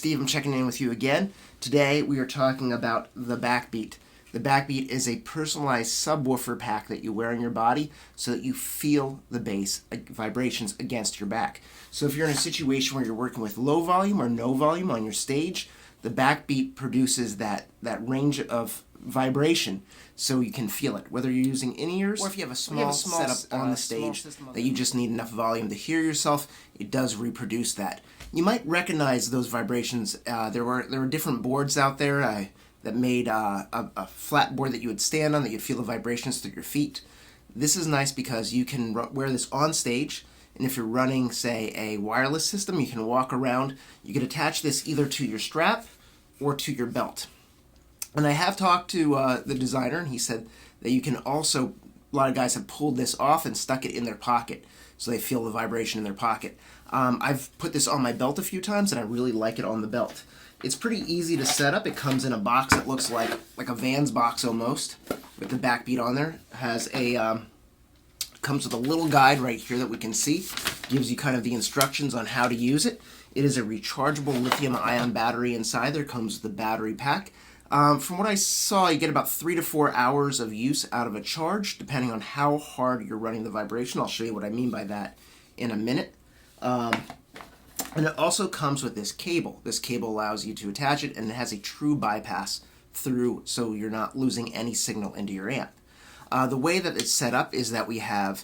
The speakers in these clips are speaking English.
Steve. I'm checking in with you again. Today we are talking about the BackBeat. The BackBeat is a personalized subwoofer pack that you wear on your body so that you feel the bass vibrations against your back. So if you're in a situation where you're working with low volume or no volume on your stage, the BackBeat produces that range of vibration so you can feel it, whether you're using in-ears or if you have a small setup on the stage that you just need enough volume to hear yourself. It does reproduce that. You might recognize those vibrations. There were different boards out there that made a flat board that you would stand on that you'd feel the vibrations through your feet. This is nice because you can wear this on stage, and if you're running, say, a wireless system, you can walk around. You can attach this either to your strap or to your belt. And I have talked to the designer, and he said that you can also, a lot of guys have pulled this off and stuck it in their pocket so they feel the vibration in their pocket. I've put this on my belt a few times, and I really like it on the belt. It's pretty easy to set up. It comes in a box that looks like a Vans box almost, with the BackBeat on there. Comes with a little guide right here that we can see. Gives you kind of the instructions on how to use it. It is a rechargeable lithium-ion battery inside. There comes the battery pack. From what I saw, you get about 3 to 4 hours of use out of a charge, depending on how hard you're running the vibration. I'll show you what I mean by that in a minute. And it also comes with this cable. This cable allows you to attach it, and it has a true bypass through, so you're not losing any signal into your amp. The way that it's set up is that we have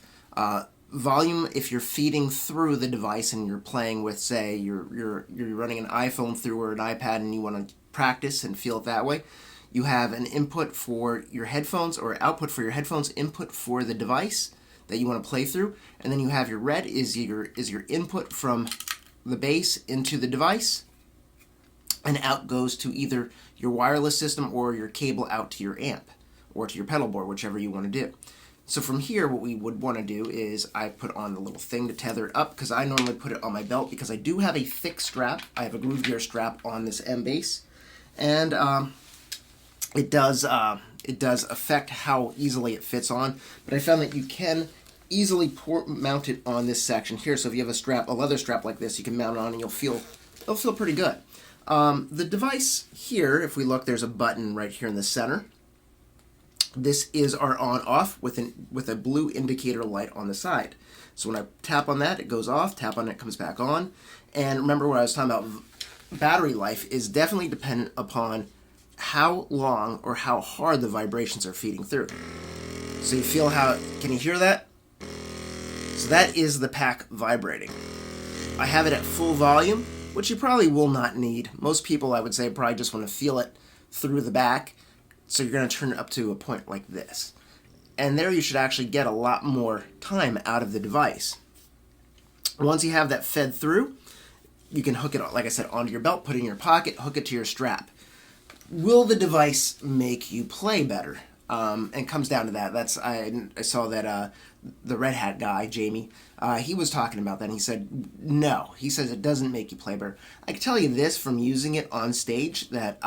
volume if you're feeding through the device and you're playing with, say, you're running an iPhone through or an iPad and you want to practice and feel it that way. You have an input for your headphones or output for your headphones, input for the device that you want to play through, and then you have your red is your input from the bass into the device, and out goes to either your wireless system or your cable out to your amp or to your pedal board, whichever you want to do. So from here, what we would want to do is I put on the little thing to tether it up, because I normally put it on my belt because I do have a thick strap. I have a groove gear strap on this M bass, and it does affect how easily it fits on. But I found that you can easily mount it on this section here. So if you have a leather strap like this, you can mount it on and it'll feel pretty good. The device here, if we look, there's a button right here in the center. This is our on-off with a blue indicator light on the side. So when I tap on that, it goes off. Tap on it, it comes back on. And remember what I was talking about, battery life is definitely dependent upon how long or how hard the vibrations are feeding through. So you feel can you hear that? So that is the pack vibrating. I have it at full volume, which you probably will not need. Most people, I would say, probably just want to feel it through the back. So you're going to turn it up to a point like this. And there you should actually get a lot more time out of the device. Once you have that fed through, you can hook it, like I said, onto your belt, put it in your pocket, hook it to your strap. Will the device make you play better? And comes down to that. I saw that the Red Hat guy, Jamie, he was talking about that, and he said no. He says it doesn't make you play better. I can tell you this from using it on stage, that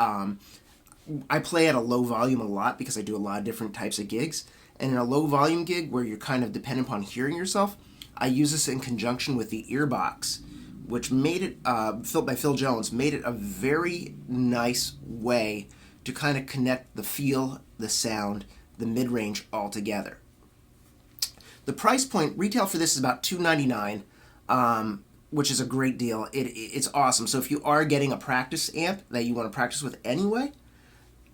I play at a low volume a lot because I do a lot of different types of gigs. And in a low volume gig where you're kind of dependent upon hearing yourself, I use this in conjunction with the earbox, which made it, built by Phil Jones, made it a very nice way to kind of connect the feel, the sound, the mid-range all together. The price point, retail for this is about $299, which is a great deal. It's awesome. So if you are getting a practice amp that you want to practice with anyway,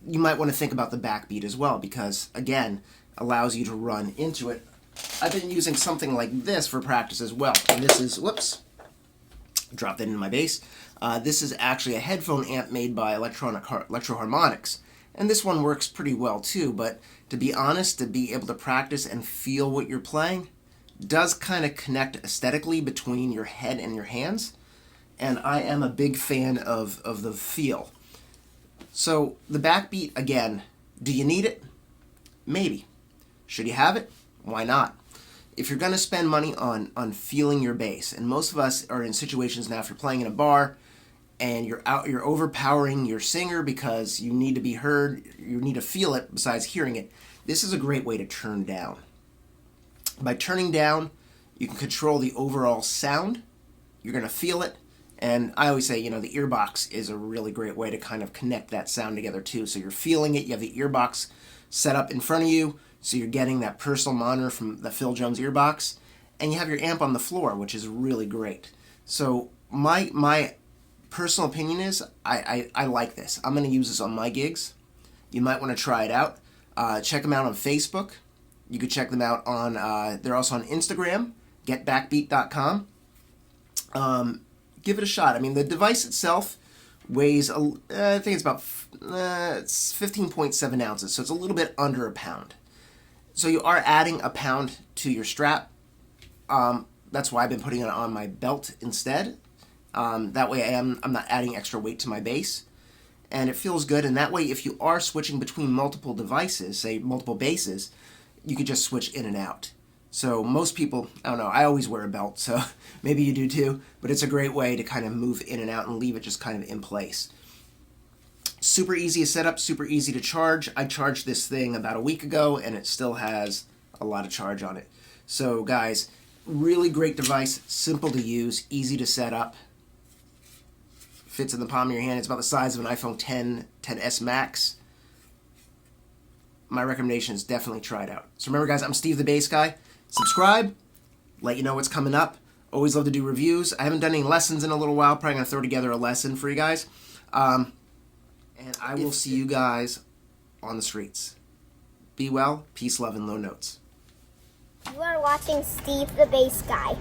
you might want to think about the BackBeat as well, because, again, allows you to run into it. I've been using something like this for practice as well. And this is, whoops, dropped that into my bass. This is actually a headphone amp made by Electro-Harmonix. And this one works pretty well too, but to be honest, to be able to practice and feel what you're playing does kind of connect aesthetically between your head and your hands. And I am a big fan of the feel. So the BackBeat, again, do you need it? Maybe. Should you have it? Why not? If you're going to spend money on feeling your bass, and most of us are in situations now, if you're playing in a bar and you're overpowering your singer because you need to be heard, you need to feel it besides hearing it, this is a great way to turn down. By turning down, you can control the overall sound, you're going to feel it, And I always say, the earbox is a really great way to kind of connect that sound together too. So you're feeling it. You have the earbox set up in front of you, so you're getting that personal monitor from the Phil Jones earbox, and you have your amp on the floor, which is really great. So my personal opinion is I like this. I'm going to use this on my gigs. You might want to try it out. Check them out on Facebook. You could check them out on, they're also on Instagram, getbackbeat.com. Give it a shot. I mean, the device itself weighs, I think it's about it's 15.7 ounces, so it's a little bit under a pound. So you are adding a pound to your strap. That's why I've been putting it on my belt instead. That way I'm not adding extra weight to my bass. And it feels good, and that way if you are switching between multiple devices, say multiple basses, you could just switch in and out. So most people, I don't know, I always wear a belt, so maybe you do too, but it's a great way to kind of move in and out and leave it just kind of in place. Super easy to set up, super easy to charge. I charged this thing about a week ago, and it still has a lot of charge on it. So guys, really great device, simple to use, easy to set up. Fits in the palm of your hand. It's about the size of an iPhone 10, 10s Max. My recommendation is definitely try it out. So remember guys, I'm Steve the Bass Guy. Subscribe, let you know what's coming up. Always love to do reviews. I haven't done any lessons in a little while. Probably going to throw together a lesson for you guys. And I will see you guys on the streets. Be well, peace, love, and low notes. You are watching Steve the Bass Guy.